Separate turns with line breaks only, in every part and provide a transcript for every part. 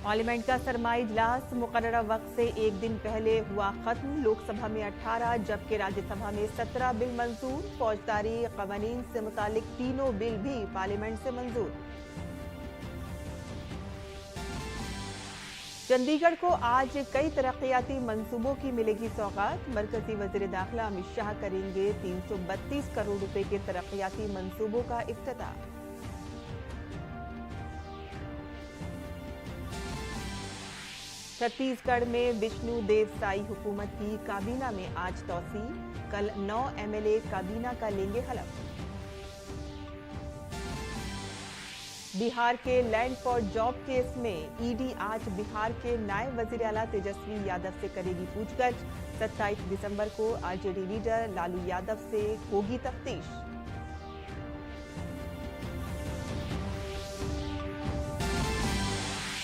Parliament का सरमाई इजलास मुकर्ररा वक्त से एक दिन पहले हुआ खत्म। लोकसभा में 18 जबकि राज्यसभा में 17 बिल मंजूर। फौजदारी कवानीन से मुतालिक तीनों बिल भी पार्लियामेंट से मंजूर। चंडीगढ़ को आज कई तरक्याती मंसूबों की मिलेगी सौगात। मरकजी वजीर दाखिला अमित शाह करेंगे 332 करोड़ रुपए के तरक्याती मंसूबों का इफ्तिताह। छत्तीसगढ़ में विष्णु देव साई हुकूमत की काबीना में आज तौसी। कल 9 एमएलए काबीना का लेंगे हलफ। बिहार के लैंड फॉर जॉब केस में ईडी आज बिहार के नायब वजीर आला तेजस्वी यादव से करेगी पूछताछ। 27 दिसंबर को आरजेडी लीडर लालू यादव से होगी तफ्तीश।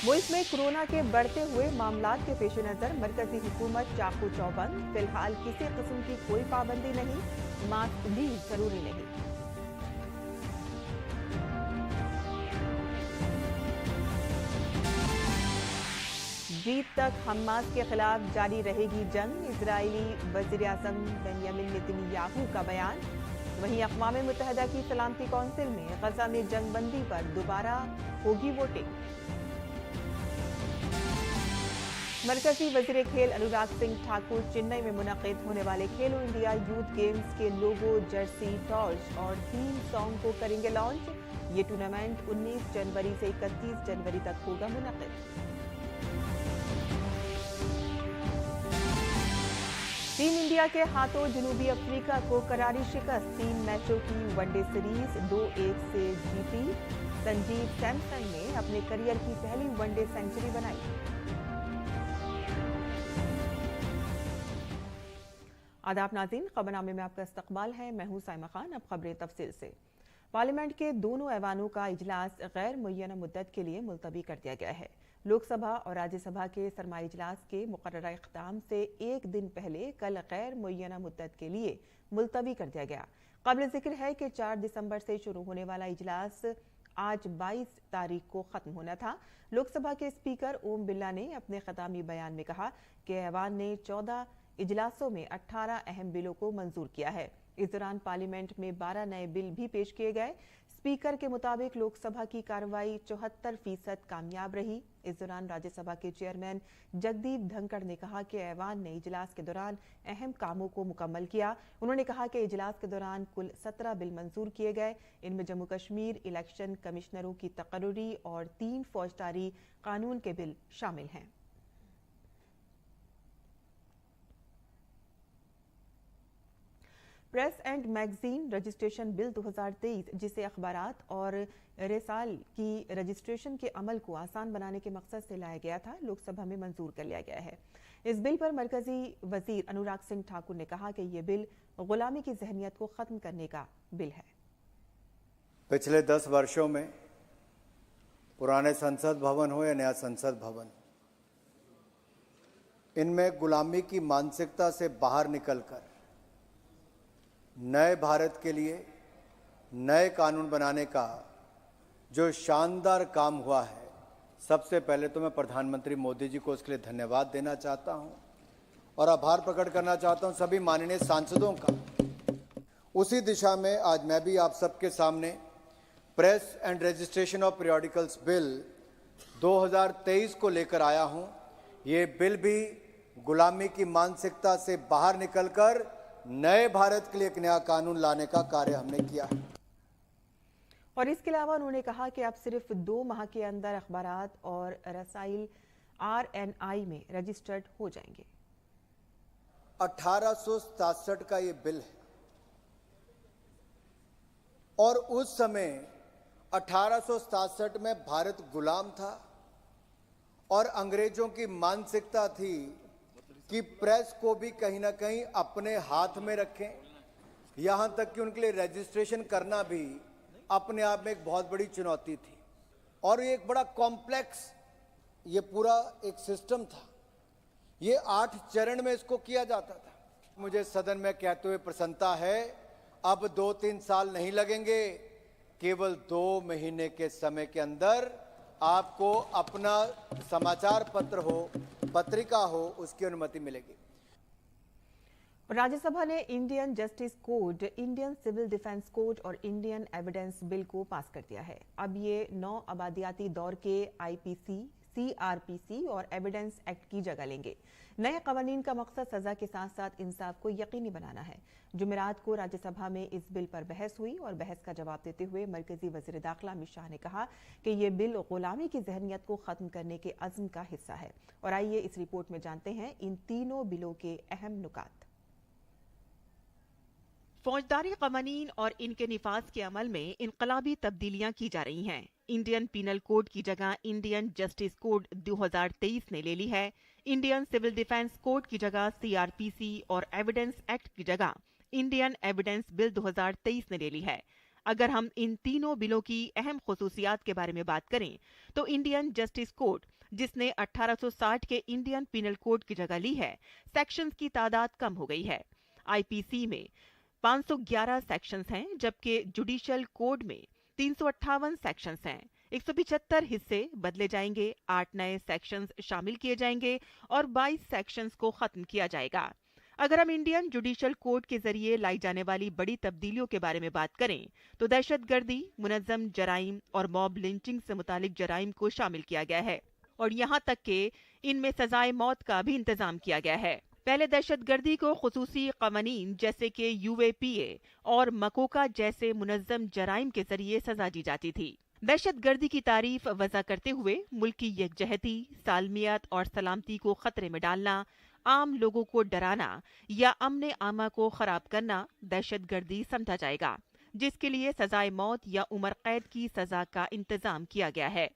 मुल्क में कोरोना के बढ़ते हुए मामलात के पेश नजर मरकजी हुकूमत चाकू चौबंद। फिलहाल किसी किस्म की कोई पाबंदी नहीं, मास्क भी जरूरी नहीं। जीत तक हमास के खिलाफ जारी रहेगी जंग। इजरायली वजीर आजम बेंयामिन नेतन्याहू का बयान। वहीं अक़वाम मुत्तहिदा की सलामती कौंसिल में गजा में जंगबंदी पर दोबारा होगी वोटिंग। मरकजी वजीर खेल अनुराग सिंह ठाकुर चेन्नई में मुनक़िद होने वाले खेलो इंडिया यूथ गेम्स के लोगो, जर्सी, टॉर्च और थीम सॉन्ग को करेंगे लॉन्च। ये टूर्नामेंट 19 जनवरी से 31 जनवरी तक होगा मुनक़िद। टीम इंडिया के हाथों जनूबी अफ्रीका को करारी शिकस्त। 3 मैचों की वनडे सीरीज 2-1 से जीती। संजीव सैमसन ने अपने करियर की पहली वनडे सेंचुरी बनाई। आदाब नाज़रीन, खबरनामे में आपका इस्तकबाल है। मैं हूं साइमा खान। अब खबरें तफसील से। पार्लियामेंट के दोनों ऐवानों का इजलास गैर मुय्यना मुद्दत के लिए मुलतवी कर दिया गया है। लोकसभा और राज्यसभा के सरमाई इजलास के मुकर्ररा इख्तिताम से एक दिन पहले कल गैर मुय्यना मुद्दत के लिए मुलतवी कर दिया गया। काबिल जिक्र है कि 4 दिसंबर से शुरू होने वाला इजलास आज 22 तारीख को खत्म होना था। लोकसभा के स्पीकर ओम बिरला ने अपने खितामी बयान में कहा कि ऐवान ने 14 इजलासों में 18 अहम बिलों को मंजूर किया है। इस दौरान पार्लियामेंट में 12 नए बिल भी पेश किए गए। स्पीकर के मुताबिक लोकसभा की कार्रवाई 74% कामयाब रही। इस दौरान राज्यसभा के चेयरमैन जगदीप धनखड़ ने कहा कि ऐवान ने इजलास के दौरान अहम कामों को मुकम्मल किया। उन्होंने कहा कि इजलास के दौरान कुल 17 बिल मंजूर किए गए। इनमें जम्मू कश्मीर इलेक्शन कमिश्नरों की तकर्री और 3 फौजदारी कानून के बिल शामिल हैं। Press and magazine registration bill 2023, जिसे अखबारात और रसाल की रजिस्ट्रेशन के अमल को आसान बनाने के मकसद से लाया गया था, लोकसभा में मंजूर कर लिया गया है। इस बिल पर मरकजी वजीर अनुराग सिंह ठाकुर ने कहा कि यह बिल गुलामी की जहनियत को खत्म करने का बिल है।
पिछले 10 वर्षों में पुराने संसद भवन हो या नया संसद भवन, इनमें गुलामी की मानसिकता से बाहर निकलकर नए भारत के लिए नए कानून बनाने का जो शानदार काम हुआ है, सबसे पहले तो मैं प्रधानमंत्री मोदी जी को उसके लिए धन्यवाद देना चाहता हूं और आभार प्रकट करना चाहता हूं सभी माननीय सांसदों का। उसी दिशा में आज मैं भी आप सबके सामने press and registration of periodicals bill 2023 को लेकर आया हूं। ये बिल भी गुलामी की मानसिकता से बाहर निकलकर नए भारत के लिए एक नया कानून लाने का कार्य हमने किया है।
और इसके अलावा उन्होंने कहा कि अब सिर्फ 2 माह के अंदर अखबारात और रसाइल RNI में रजिस्टर्ड हो जाएंगे।
1867 का ये बिल है और उस समय 1867 में भारत गुलाम था और अंग्रेजों की मानसिकता थी कि प्रेस को भी कहीं ना कहीं अपने हाथ में रखें, यहां तक कि उनके लिए रजिस्ट्रेशन करना भी अपने आप में एक बहुत बड़ी चुनौती थी। और ये एक बड़ा कॉम्प्लेक्स ये पूरा एक सिस्टम था। ये 8 चरण में इसको किया जाता था। मुझे सदन में कहते हुए प्रसन्नता है, अब 2-3 साल नहीं लगेंगे, केवल 2 महीने के समय के अंदर आपको अपना समाचार पत्र हो, पत्रिका हो, उसकी अनुमति मिलेगी।
राज्यसभा ने Indian justice code, Indian civil defence code और इंडियन एविडेंस बिल को पास कर दिया है। अब ये 9 आबादियाती दौर के आईपीसी, सीआरपीसी और एविडेंस एक्ट की जगह लेंगे। नए कवानीन का मकसद सजा के साथ साथ इंसाफ को यकीनी बनाना है। जुमेरात को राज्यसभा में इस बिल पर बहस हुई और बहस का जवाब देते हुए मरकजी वजीर दाखिला अमित शाह ने कहा कि ये बिल गुलामी की जहनियत को खत्म करने के अज़्म का हिस्सा है। और आइए इस रिपोर्ट में जानते हैं इन तीनों बिलों के अहम नुकात। फौजदारी कवानीन और इनके निफाज के अमल में इनकलाबी तब्दीलियां की जा रही हैं। इंडियन पीनल कोड की जगह इंडियन जस्टिस कोड 2023 ने ले ली है। इंडियन सिविल डिफेंस कोड की जगह सीआरपीसी और एविडेंस एक्ट की जगह इंडियन एविडेंस बिल 2023 ने ले ली है। अगर हम इन तीनों बिलों की अहम खुसूसियात के बारे में बात करें तो इंडियन जस्टिस कोड, जिसने 1860 के इंडियन पीनल कोड की जगह ली है, सेक्शंस की तादाद कम हो गई है। आईपीसी में 511 सेक्शंस हैं, जबकि जुडिशियल कोड में 358 सेक्शंस हैं। 175 हिस्से बदले जाएंगे, 8 नए सेक्शंस शामिल किए जाएंगे और 22 सेक्शंस को खत्म किया जाएगा। अगर हम इंडियन जुडिशियल कोड के जरिए लाई जाने वाली बड़ी तब्दीलियों के बारे में बात करें तो दहशतगर्दी, मुनज़्ज़म जराइम और मॉब लिंचिंग से मुतालिक जराइम को शामिल किया गया है और यहाँ तक कि इनमें सजाए मौत का भी इंतजाम किया गया है। पहले दहशतगर्दी को खुसूसी कवानीन जैसे कि यूएपीए और मकोका जैसे मुनज़्ज़म जराइम के जरिए सजा दी जाती थी। दहशतगर्दी की तारीफ वजह करते हुए मुल्क की यकजहती, सालमियत और सलामती को खतरे में डालना, आम लोगों को डराना या अमन आमा को खराब करना दहशतगर्दी समझा जाएगा, जिसके लिए सजाए मौत या उम्र कैद की सजा का इंतजाम किया गया है।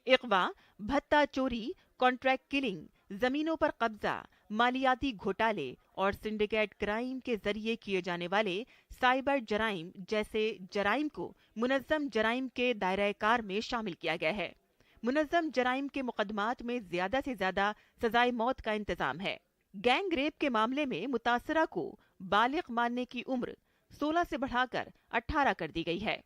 इक़वा, भत्ता चोरी, कॉन्ट्रैक्ट किलिंग, जमीनों पर कब्जा, मालियाती घोटाले और सिंडिकेट क्राइम के जरिए किए जाने वाले साइबर जराइम जैसे जराइम को मुनज़्ज़म जराइम के दायरे कार में शामिल किया गया है। मुनज़्ज़म जराइम के मुकदमात में ज्यादा से ज्यादा सजाए मौत का इंतजाम है। गैंग रेप के मामले में मुतासरा को बालिग मानने की उम्र 16 से बढ़ाकर 18 कर दी गई है।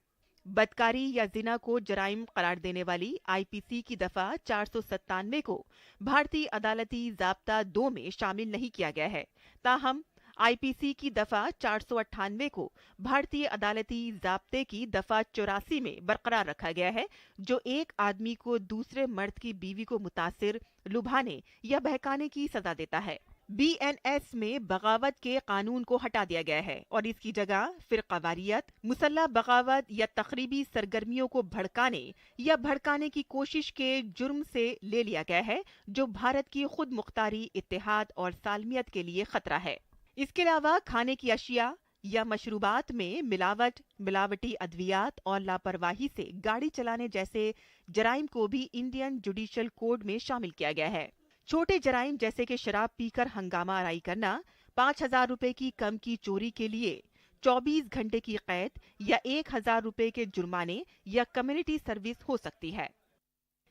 बदकारी या जिना को जराइम करार देने वाली आईपीसी की दफा 497 को भारतीय अदालती ज़ाब्ता 2 में शामिल नहीं किया गया है। ताहम आईपीसी की दफा 498 को भारतीय अदालती ज़ाब्ते की दफा 84 में बरकरार रखा गया है, जो एक आदमी को दूसरे मर्द की बीवी को मुतासिर, लुभाने या बहकाने की सजा देता है। बीएनएस में बगावत के कानून को हटा दिया गया है और इसकी जगह फिरकावारियत, मुसल्लह बगावत या तखरीबी सरगर्मियों को भड़काने या भड़काने की कोशिश के जुर्म से ले लिया गया है, जो भारत की खुद मुख्तारी, इत्तेहाद और सालमियत के लिए खतरा है। इसके अलावा खाने की अशिया या मशरूबात में मिलावट, मिलावटी अद्वियात और लापरवाही से गाड़ी चलाने जैसे जराइम को भी इंडियन जुडिशियल कोड में शामिल किया गया है। छोटे जराइम जैसे कि शराब पीकर हंगामा आराई करना, 5,000 रुपए की कम की चोरी के लिए 24 घंटे की कैद या 1,000 रुपए के जुर्माने या कम्युनिटी सर्विस हो सकती है।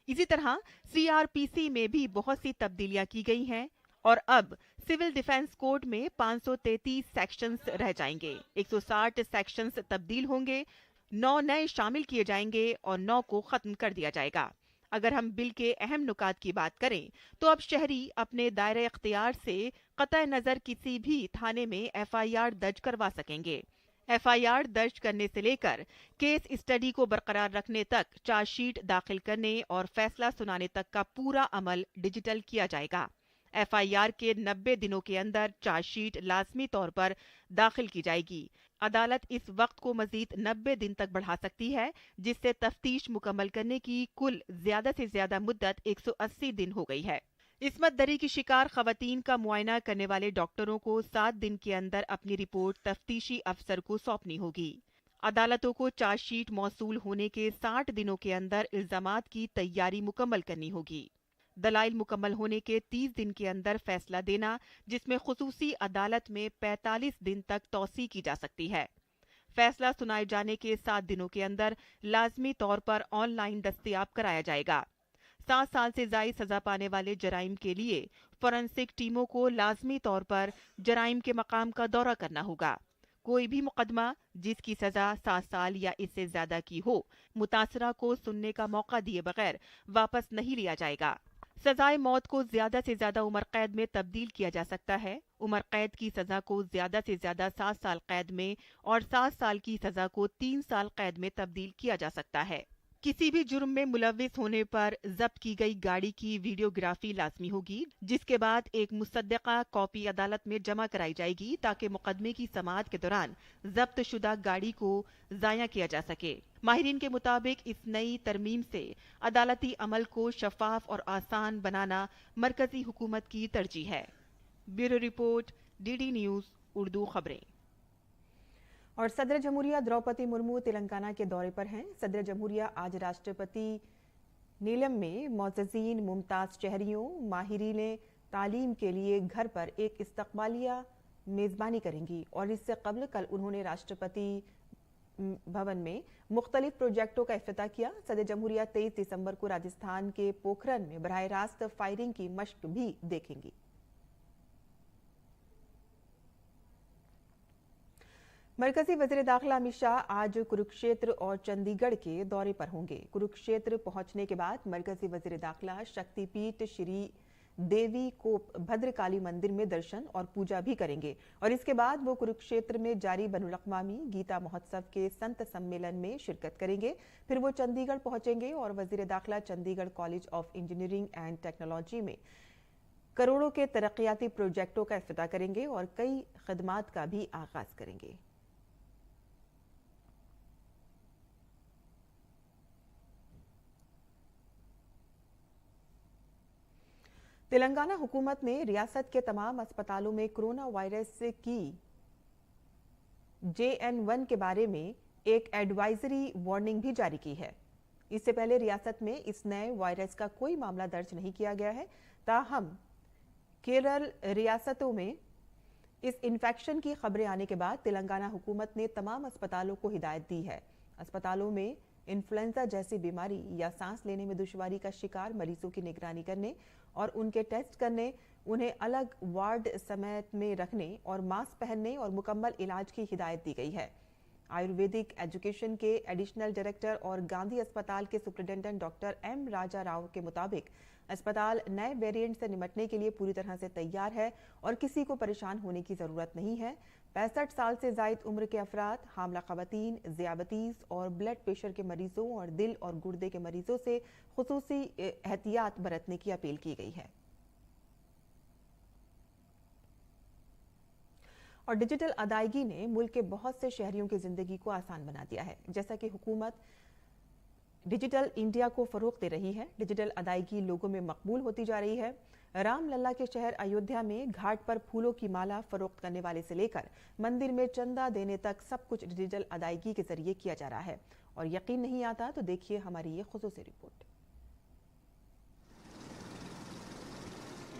इसी तरह सीआरपीसी में भी बहुत सी तब्दीलियां की गई हैं और अब सिविल डिफेंस कोड में 533 सेक्शंस रह जाएंगे। 160 सेक्शंस तब्दील होंगे, 9 नए शामिल किए जाएंगे और 9 को खत्म कर दिया जाएगा। अगर हम बिल के अहम नुकात की बात करें तो अब शहरी अपने दायरे इख्तियार से कतई नज़र किसी भी थाने में एफआईआर दर्ज करवा सकेंगे। एफआईआर दर्ज करने से लेकर केस स्टडी को बरकरार रखने तक, चार्जशीट दाखिल करने और फैसला सुनाने तक का पूरा अमल डिजिटल किया जाएगा। एफआईआर के 90 दिनों के अंदर चार्जशीट लाजमी तौर पर दाखिल की जाएगी। अदालत इस वक्त को मजीद 90 दिन तक बढ़ा सकती है, जिससे तफ्तीश मुकम्मल करने की कुल ज्यादा से ज्यादा मुद्दत 180 दिन हो गई है। इस्मत दरी की शिकार खवातीन का मुआयना करने वाले डॉक्टरों को 7 दिन के अंदर अपनी रिपोर्ट तफ्तीशी अफसर को सौंपनी होगी। अदालतों को चार्जशीट मौसूल होने के 60 दिनों के अंदर इल्जामात की तैयारी मुकम्मल करनी होगी। दलाइल मुकम्मल होने के 30 दिन के अंदर फैसला देना, जिसमें खुसूसी अदालत में 45 दिन तक तौसी की जा सकती है। फैसला सुनाए जाने के 7 दिनों के अंदर लाजमी तौर पर ऑनलाइन दस्तयाब कराया जाएगा। 7 साल से ज्यादा सजा पाने वाले जराइम के लिए फोरेंसिक टीमों को लाजमी तौर पर जराइम के मकाम का दौरा करना होगा। कोई भी मुकदमा जिसकी सजा 7 साल या इससे ज्यादा की हो, मुतासरा को सुनने का मौका दिए बगैर वापस नहीं लिया जाएगा। सजाए मौत को ज्यादा से ज्यादा उम्र कैद में तब्दील किया जा सकता है। उम्र कैद की सजा को ज्यादा से ज्यादा 7 साल कैद में और 7 साल की सजा को 3 साल कैद में तब्दील किया जा सकता है। किसी भी जुर्म में मुलविस होने पर जब्त की गई गाड़ी की वीडियोग्राफी लाजमी होगी, जिसके बाद एक मुसद्दका कॉपी अदालत में जमा कराई जाएगी ताकि मुकदमे की समाअत के दौरान जब्त शुदा गाड़ी को जाया किया जा सके। माहिरीन के मुताबिक इस नई तरमीम से अदालती अमल को शफाफ और आसान बनाना मरकजी हुकूमत की तरजीह है। Bureau report, DD news Urdu खबरें। और सदर जमहूरिया द्रौपदी मुर्मू तेलंगाना के दौरे पर हैं। सदर जमहूरिया आज राष्ट्रपति नीलम में मोअज़्ज़िज़ीन, मुमताज़ शहरियों, माहिरीन तालीम के लिए घर पर एक इस्तकबालिया मेज़बानी करेंगी और इससे कबल कल उन्होंने राष्ट्रपति भवन में मुख्तलिफ प्रोजेक्टों का इफ्तिताह किया। सदर जमहूरिया 23 दिसंबर को राजस्थान के पोखरन में बराह रास्त फायरिंग की मश्क भी देखेंगी। मरकजी वज़ीर दाखिला अमित शाह आज कुरुक्षेत्र और चंडीगढ़ के दौरे पर होंगे। कुरुक्षेत्र पहुंचने के बाद मरकजी वज़ीर दाखिला शक्तिपीठ श्री देवी कोप भद्रकाली मंदिर में दर्शन और पूजा भी करेंगे और इसके बाद वो कुरुक्षेत्र में जारी बनुल अक़वामी गीता महोत्सव के संत सम्मेलन में शिरकत करेंगे। फिर वो चंडीगढ़ पहुंचेंगे और वज़ीर दाखिला Chandigarh college of engineering and technology में करोड़ों के तरक्याती प्रोजेक्टों का इफ्तिताह करेंगे और कई खदमात का भी आगाज करेंगे। तेलंगाना हुकूमत ने रियासत के तमाम अस्पतालों में कोरोना वायरस की JN1 के बारे में एक एडवाइजरी वार्निंग भी जारी की है। इससे पहले रियासत में इस नए वायरस का कोई मामला दर्ज नहीं किया गया है। ताहम केरल रियासतों में इस इन्फेक्शन की खबरें आने के बाद तेलंगाना हुकूमत ने तमाम अस्पतालों को हिदायत दी है। अस्पतालों में इन्फ्लुएंजा जैसी बीमारी या सांस लेने में दुश्वारी का शिकार मरीजों की निगरानी करने और उनके टेस्ट करने, उन्हें अलग वार्ड समय में रखने और मास्क पहनने और मुकम्मल इलाज की हिदायत दी गई है। आयुर्वेदिक एजुकेशन के एडिशनल डायरेक्टर और गांधी अस्पताल के सुपरिटेंडेंट डॉक्टर M राजा राव के मुताबिक अस्पताल नए वेरिएंट से निपटने के लिए पूरी तरह से तैयार है और किसी को परेशान होने की जरूरत नहीं है। 65 साल से जायद उम्र के अफराद, हामला खवातीन, ज़ियाबतीस और ब्लड प्रेशर के मरीजों और दिल और गुर्दे के मरीजों से खुसूसी एहतियात बरतने की अपील की गई है। और डिजिटल अदायगी ने मुल्क के बहुत से शहरियों की जिंदगी को आसान बना दिया है। जैसा कि हुकूमत डिजिटल इंडिया को फरोग दे रही है, डिजिटल अदायगी लोगों में मकबूल होती जा रही है। रामलला के शहर अयोध्या में घाट पर फूलों की माला फरोख्त करने वाले से लेकर मंदिर में चंदा देने तक सब कुछ डिजिटल अदायगी के जरिए किया जा रहा है। और यकीन नहीं आता तो देखिए हमारी ये खुसूसी रिपोर्ट।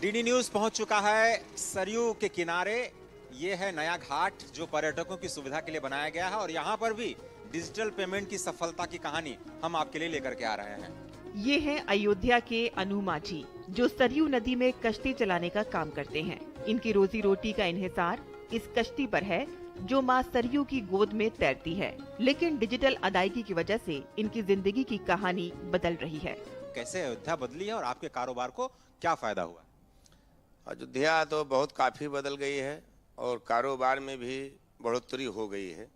डीडी न्यूज पहुंच चुका है सरयू के किनारे। ये है नया घाट जो पर्यटकों की सुविधा के लिए बनाया गया है और यहाँ पर भी डिजिटल पेमेंट की सफलता की कहानी हम आपके लिए लेकर के आ रहे हैं।
ये हैं अयोध्या के अनु माझी जो सरयू नदी में कश्ती चलाने का काम करते हैं। इनकी रोजी रोटी का इन्हिसार इस कश्ती पर है जो माँ सरयू की गोद में तैरती है। लेकिन डिजिटल अदायगी की वजह से इनकी जिंदगी की कहानी बदल रही है।
कैसे अयोध्या बदली है और आपके कारोबार को क्या फायदा हुआ?
अयोध्या तो बहुत काफी बदल गई है और कारोबार में भी बढ़ोतरी हो गई है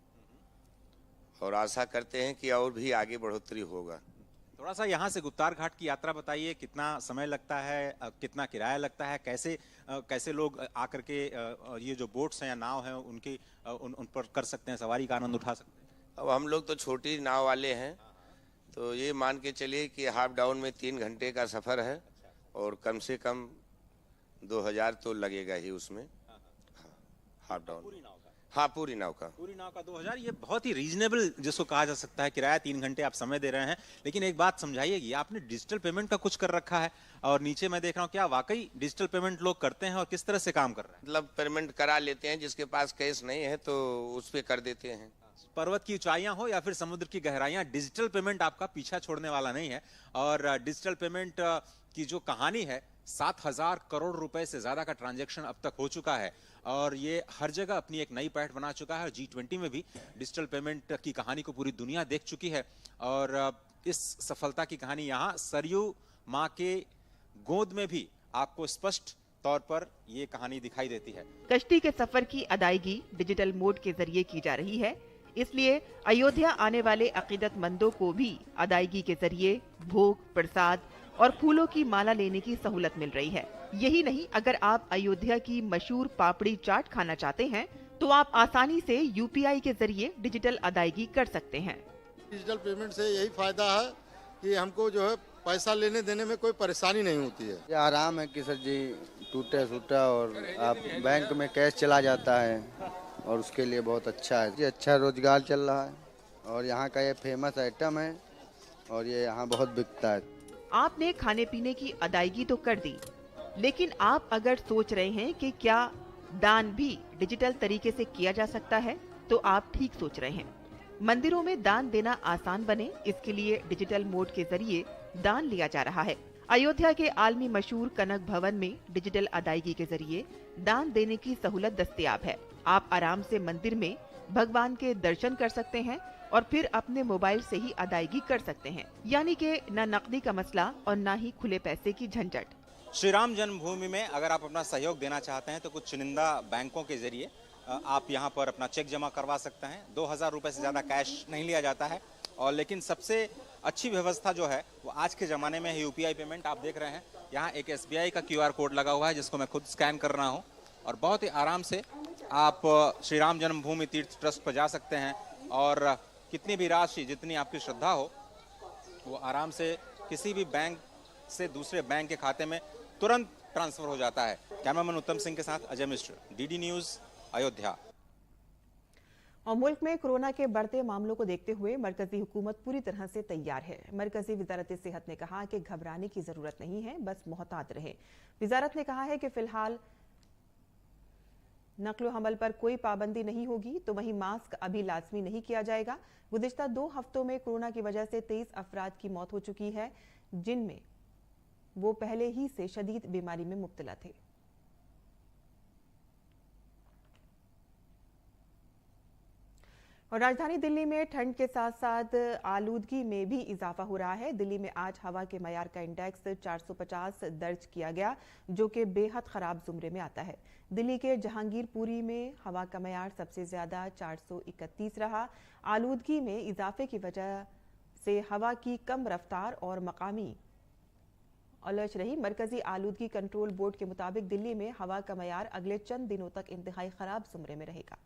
और आशा करते हैं कि और भी आगे बढ़ोतरी होगा।
थोड़ा सा यहाँ से गुप्तार घाट की यात्रा बताइए, कितना समय लगता है, कितना किराया लगता है, कैसे लोग आकर के ये जो बोट्स हैं या नाव हैं उन पर कर सकते हैं, सवारी का आनंद उठा सकते हैं?
अब हम लोग तो छोटी नाव वाले हैं तो ये मान के चलिए कि हाफ डाउन में 3 घंटे का सफर है और कम से कम 2000 तो लगेगा ही उसमें। हाफ डाउन
पूरी नाव का?
हाँ, पूरी नाव का
2000। ये बहुत ही रीजनेबल जिसको कहा जा सकता है किराया। 3 घंटे आप समय दे रहे हैं। लेकिन एक बात समझाइए कि आपने डिजिटल पेमेंट का कुछ कर रखा है और नीचे मैं देख रहा हूँ, क्या वाकई डिजिटल पेमेंट लोग करते हैं और किस तरह से काम कर रहे हैं?
मतलब पेमेंट करा लेते हैं, जिसके पास कैश नहीं है तो उस पे कर देते हैं।
पर्वत की ऊंचाइयां हो या फिर समुद्र की गहराइयां, डिजिटल पेमेंट आपका पीछा छोड़ने वाला नहीं है। और डिजिटल पेमेंट की जो कहानी है, 7,000 करोड़ रुपए से ज्यादा का ट्रांजैक्शन अब तक हो चुका है और ये हर जगह अपनी एक नई पैठ बना चुका है। G20 में भी डिजिटल पेमेंट की कहानी को पूरी दुनिया देख चुकी है और इस सफलता की कहानी यहाँ सरयू माँ के गोद में भी आपको स्पष्ट तौर पर ये कहानी दिखाई देती है।
कश्ती के सफर की अदायगी डिजिटल मोड के जरिए की जा रही है, इसलिए अयोध्या आने वाले अकीदतमंदों को भी अदायगी के जरिए भोग, प्रसाद और फूलों की माला लेने की सहूलत मिल रही है। यही नहीं, अगर आप अयोध्या की मशहूर पापड़ी चाट खाना चाहते हैं तो आप आसानी से UPI के जरिए डिजिटल अदायगी कर सकते हैं।
डिजिटल पेमेंट से यही फायदा है कि हमको जो है पैसा लेने देने में कोई परेशानी नहीं होती है।
ये आराम है कि सर जी टूटा फूटा और आप बैंक में कैश चला जाता है और उसके लिए बहुत अच्छा है। ये अच्छा रोजगार चल रहा है और यहाँ का ये फेमस आइटम है और ये यहाँ बहुत बिकता है।
आपने खाने पीने की अदायगी तो कर दी, लेकिन आप अगर सोच रहे हैं कि क्या दान भी डिजिटल तरीके से किया जा सकता है, तो आप ठीक सोच रहे हैं। मंदिरों में दान देना आसान बने, इसके लिए डिजिटल मोड के जरिए दान लिया जा रहा है। अयोध्या के आलमी मशहूर कनक भवन में डिजिटल अदायगी के जरिए दान देने की सहूलत दस्तयाब है। आप आराम से मंदिर में भगवान के दर्शन कर सकते हैं और फिर अपने मोबाइल से ही अदायगी कर सकते हैं, यानी कि न नकदी का मसला और न ही खुले पैसे की झंझट।
श्री राम जन्मभूमि में अगर आप अपना सहयोग देना चाहते हैं तो कुछ चुनिंदा बैंकों के जरिए आप यहाँ पर अपना चेक जमा करवा सकते हैं। 2,000 रुपए से ज्यादा कैश नहीं लिया जाता है। और लेकिन सबसे अच्छी व्यवस्था जो है वो आज के जमाने में है UPI पेमेंट। आप देख रहे हैं यहाँ एक SBI का QR कोड लगा हुआ है जिसको मैं खुद स्कैन कर रहा हूँ और बहुत ही आराम से आप श्री राम जन्मभूमि तीर्थ ट्रस्ट पर जा सकते हैं और कितनी भी राशि, जितनी आपकी श्रद्धा हो, वो आराम से किसी भी बैंक से दूसरे बैंक के खाते में तुरंत ट्रांसफर हो जाता है। कैमरामैन उत्तम सिंह के साथ अजय मिश्र, DD न्यूज, अयोध्या।
और मुल्क में कोरोना के बढ़ते मामलों को देखते हुए मरकजी हुकूमत पूरी तरह से तैयार है। मरकजी वजारत सेहत ने कहा कि घबराने की जरूरत नहीं है, बस मोहतात रहे। वजारत ने कहा है कि फिलहाल नकलो हमल पर कोई पाबंदी नहीं होगी, तो वहीं मास्क अभी लाजमी नहीं किया जाएगा। गुज़िश्ता 2 हफ्तों में कोरोना की वजह से 23 अफराद की मौत हो चुकी है, जिनमें वो पहले ही से शदीद बीमारी में मुब्तला थे। और राजधानी दिल्ली में ठंड के साथ साथ आलूदगी में भी इजाफा हो रहा है। दिल्ली में आज हवा के मयार का इंडेक्स 450 दर्ज किया गया, जो कि बेहद खराब जुमरे में आता है। दिल्ली के जहांगीरपुरी में हवा का मयार सबसे ज्यादा 431 रहा। आलूदगी में इजाफे की वजह से हवा की कम रफ्तार और मकामी अलर्ट रही। मरकजी आलूदगी कंट्रोल बोर्ड के मुताबिक दिल्ली में हवा का मयार अगले चंद दिनों तक इंतहाई खराब जुमरे में रहेगा।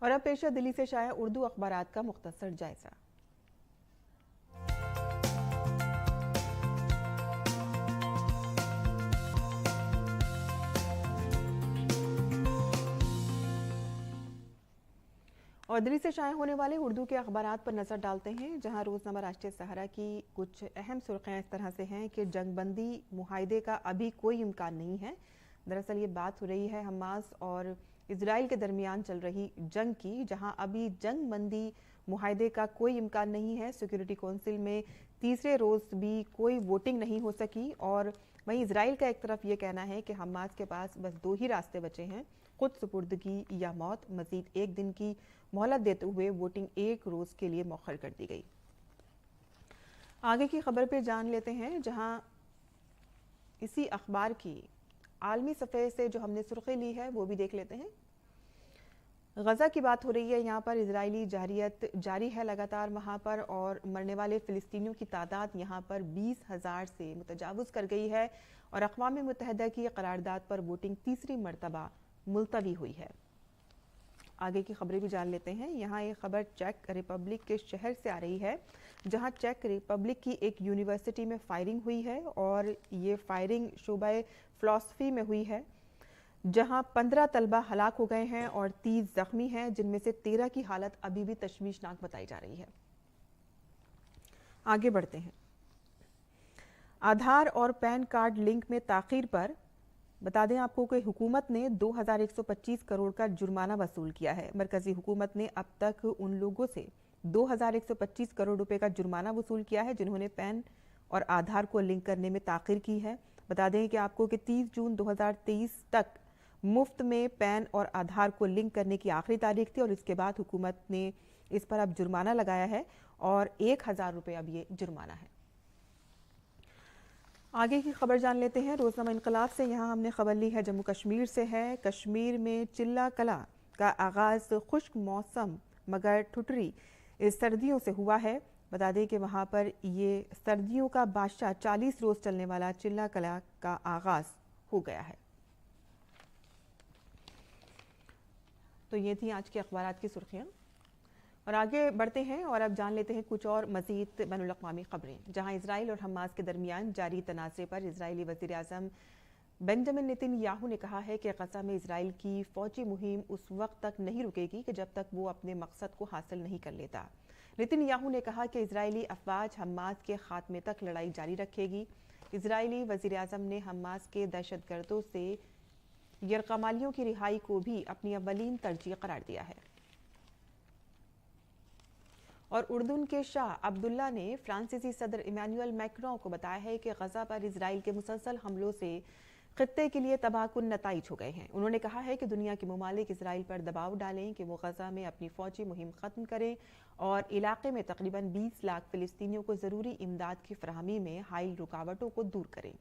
और अब पेश है दिल्ली से शाया उर्दू अखबारात का मुख्तसर जायजा। और दिल्ली से शाया होने वाले उर्दू के अखबारात पर नजर डालते हैं, जहां रोजनामा राष्ट्रीय सहारा की कुछ अहम सुर्खियां इस तरह से हैं कि जंगबंदी मुआहदे का अभी कोई इम्कान नहीं है। दरअसल ये बात हो रही है हमास और इजराइल के दरमियान चल रही जंग की, जहां अभी जंग बंदी मुआहदे का कोई इम्कान नहीं है। सिक्योरिटी काउंसिल में तीसरे रोज भी कोई वोटिंग नहीं हो सकी। और वहीं इजराइल का एक तरफ ये कहना है कि हमास के पास बस 2 ही रास्ते बचे हैं, खुद सुपुर्दगी या मौत। मजीद 1 दिन की मोहलत देते हुए वोटिंग 1 रोज के लिए मौखर कर दी गई। आगे की खबर पे जान लेते हैं, जहां इसी अखबार की आलमी सफ़े से जो हमने सुर्खी ली है वो भी देख लेते हैं। गजा की बात हो रही है, यहाँ पर इजरायली जारियत जारी है लगातार वहाँ पर, और मरने वाले फिलिस्तीनियों की तादाद यहाँ पर 20,000 से मुतजावज़ कर गई है। और अक़वाम मुत्तहिदा की करारदाद पर वोटिंग तीसरी मरतबा मुलतवी हुई है। आगे की खबरें भी जान लेते हैं। यहाँ एक खबर चेक रिपब्लिक के शहर से आ रही है, जहाँ चेक रिपब्लिक की एक यूनिवर्सिटी में फायरिंग हुई है, और ये फायरिंग शोबा फ़िलॉसफ़ी में हुई है, जहां 15 तलबा हलाक हो गए हैं और 30 जख्मी हैं, जिनमें से 13 की हालत अभी भी तशवीशनाक बताई जा रही है। आगे बढ़ते हैं। आधार और पैन कार्ड लिंक में ताख़ीर पर बता दें आपको कि हुकूमत ने 2125 करोड़ का जुर्माना वसूल किया है। मरकजी हुकूमत ने अब तक उन लोगों से 2125 करोड़ रुपए का जुर्माना वसूल किया है जिन्होंने पैन और आधार को लिंक करने में ताखिर की है। बता दें कि आपको कि 30 जून 2023 तक मुफ्त में पैन और आधार को लिंक करने की आखिरी तारीख थी और इसके बाद हुकूमत ने इस पर अब जुर्माना लगाया है और 1000 रुपये अब ये जुर्माना है। आगे की खबर जान लेते हैं रोजनामा इनकलाब से। यहाँ हमने खबर ली है जम्मू कश्मीर से है। कश्मीर में चिल्ला कला का आगाज खुश्क मौसम मगर ठुटरी इस सर्दियों से हुआ है। बता दें कि वहाँ पर ये सर्दियों का बादशाह 40 रोज चलने वाला चिल्ला कला का आगाज हो गया है। तो ये थी आज के अखबारात की सुर्खियाँ और आगे बढ़ते हैं और अब जान लेते हैं कुछ और मज़ीद बैनुल-अक़वामी खबरें। जहां इजराइल और हमास के दरमियान जारी तनाज़े पर इजरायली वज़ीर आज़म बेंजामिन नेतन्याहू ने कहा है कि गज़ा में इजराइल की फ़ौजी मुहिम उस वक्त तक नहीं रुकेगी कि जब तक वो अपने मकसद को हासिल नहीं कर लेता। नेतन्याहू ने कहा कि इजरायली अफ़वाज हमास के खात्मे तक लड़ाई जारी रखेगी। इजरायली वज़ीर आज़म ने हमास के दहशतगर्दों से यरक़मालियों की रिहाई को भी अपनी अव्वलीन तरजीह करार दिया है। और उर्दून के शाह अब्दुल्ला ने फ्रांसीसी सदर इमैनुअल मैक्रों को बताया है कि गजा पर इजराइल के मुसलसल हमलों से खित्ते के लिए तबाहकुन नताइज हो गए हैं। उन्होंने कहा है कि दुनिया के ममालिक इजराइल पर दबाव डालें कि वो गजा में अपनी फौजी मुहिम खत्म करें और इलाके में तकरीबन 20 लाख फिलिस्तीनियों को ज़रूरी इमदाद की फराहमी में हाइल रुकावटों को दूर करें।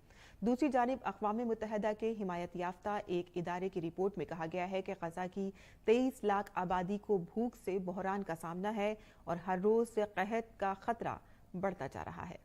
दूसरी जानिब अक़वाम मुत्तहिदा के हिमायत याफ्ता एक इदारे की रिपोर्ट में कहा गया है कि गजा की 23 लाख आबादी को भूख से बहरान का सामना है और हर रोज़ से कहत का खतरा बढ़ता जा रहा है।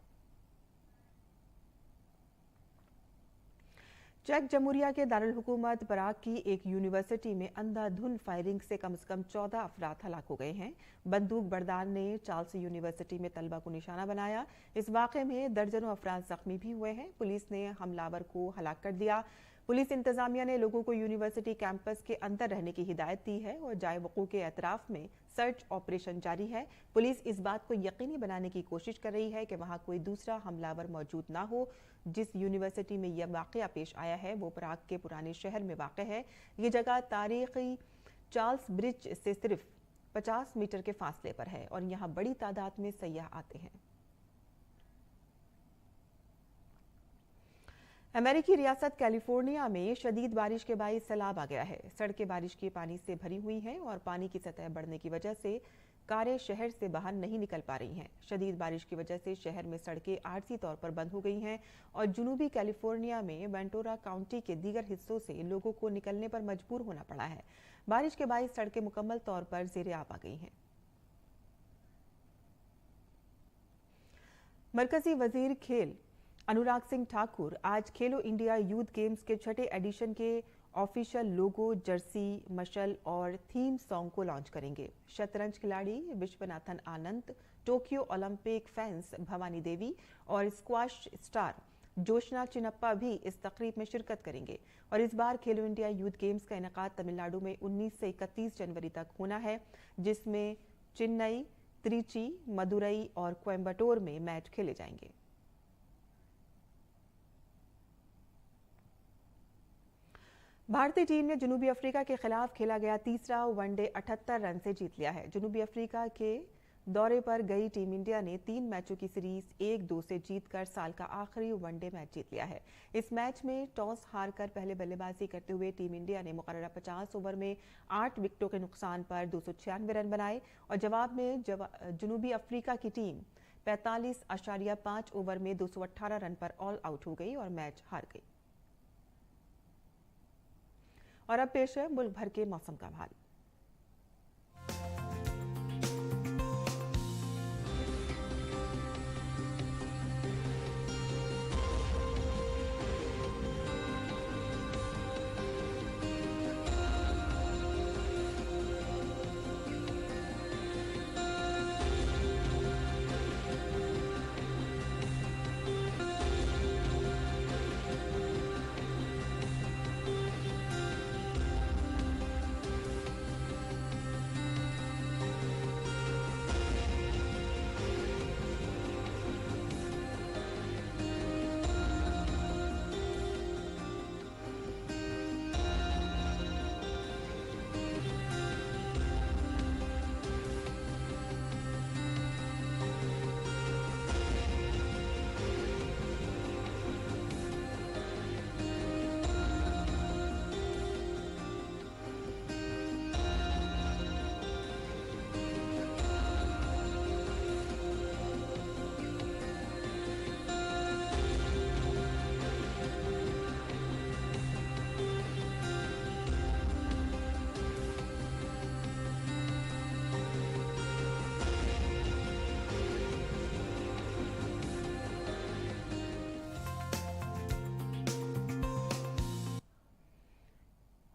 चेक जमहूरिया के दारुल हुकूमत पराग की एक यूनिवर्सिटी में अंधाधुंध फायरिंग से कम 14 अफराद हलाक हो गए हैं। बंदूक बरदार ने चार्ल्स यूनिवर्सिटी में तलबा को निशाना बनाया। इस वाक़े में दर्जनों अफराद जख्मी भी हुए हैं। पुलिस ने हमलावर को हलाक कर दिया। पुलिस इंतजामिया ने लोगों को यूनिवर्सिटी कैंपस के अंदर रहने की हिदायत दी है और जाए वक़ू के एतराफ में सर्च ऑपरेशन जारी है। पुलिस इस बात को यकीनी बनाने की कोशिश कर रही है कि वहां कोई दूसरा हमलावर मौजूद ना हो। जिस यूनिवर्सिटी में यह वाक़या पेश आया है वो प्राग के पुराने शहर में वाक़ है। ये जगह तारीखी चार्ल्स ब्रिज से सिर्फ 50 मीटर के फासले पर है और यहाँ बड़ी तादाद में सयाह आते हैं। अमेरिकी रियासत कैलिफोर्निया में शदीद बारिश के बाइस सैलाब आ गया है। सड़कें बारिश के पानी से भरी हुई हैं और पानी की सतह बढ़ने की वजह से कारें शहर से बाहर नहीं निकल पा रही हैं। शदीद बारिश की वजह से शहर में सड़कें आरजी तौर पर बंद हो गई हैं और जनूबी कैलिफोर्निया में वेंटोरा काउंटी के दीगर हिस्सों से लोगों को निकलने पर मजबूर होना पड़ा है। बारिश के बाइस सड़कें मुकम्मल तौर पर ज़ेरे आब आ गई हैं। मरकजी वजीर खेल अनुराग सिंह ठाकुर आज खेलो इंडिया यूथ गेम्स के 6ठे एडिशन के ऑफिशियल लोगो, जर्सी, मशल और थीम सॉन्ग को लॉन्च करेंगे। शतरंज खिलाड़ी Viswanathan Anand, Tokyo Olympic fence Bhavani Devi और स्क्वाश स्टार जोशना चिनप्पा भी इस तकरीब में शिरकत करेंगे। और इस बार खेलो इंडिया यूथ गेम्स का इनेकाद तमिलनाडु में 19 से 31 जनवरी तक होना है, जिसमें चेन्नई, त्रिची, मदुरई और कोयम्बटूर में मैच खेले जाएंगे। भारतीय टीम ने जनूबी अफ्रीका के खिलाफ खेला गया तीसरा वनडे 78 रन से जीत लिया है। जनूबी अफ्रीका के दौरे पर गई टीम इंडिया ने 3 मैचों की सीरीज 1-2 से जीतकर साल का आखिरी वनडे मैच जीत लिया है। इस मैच में टॉस हारकर पहले बल्लेबाजी करते हुए टीम इंडिया ने मुकर्ररा 50 ओवर में 8 विकेटों के नुकसान पर 296 रन बनाए और जवाब में जनूबी अफ्रीका की टीम 45.5 ओवर में 218 रन पर ऑल आउट हो गई और मैच हार गई। और अब पेश है मुल्क भर के मौसम का हाल।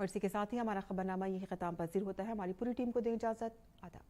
पर इसी के साथ ही हमारा खबरनामा यही खत्म पजीर होता है। हमारी पूरी टीम को दें इजाजत। आदाब।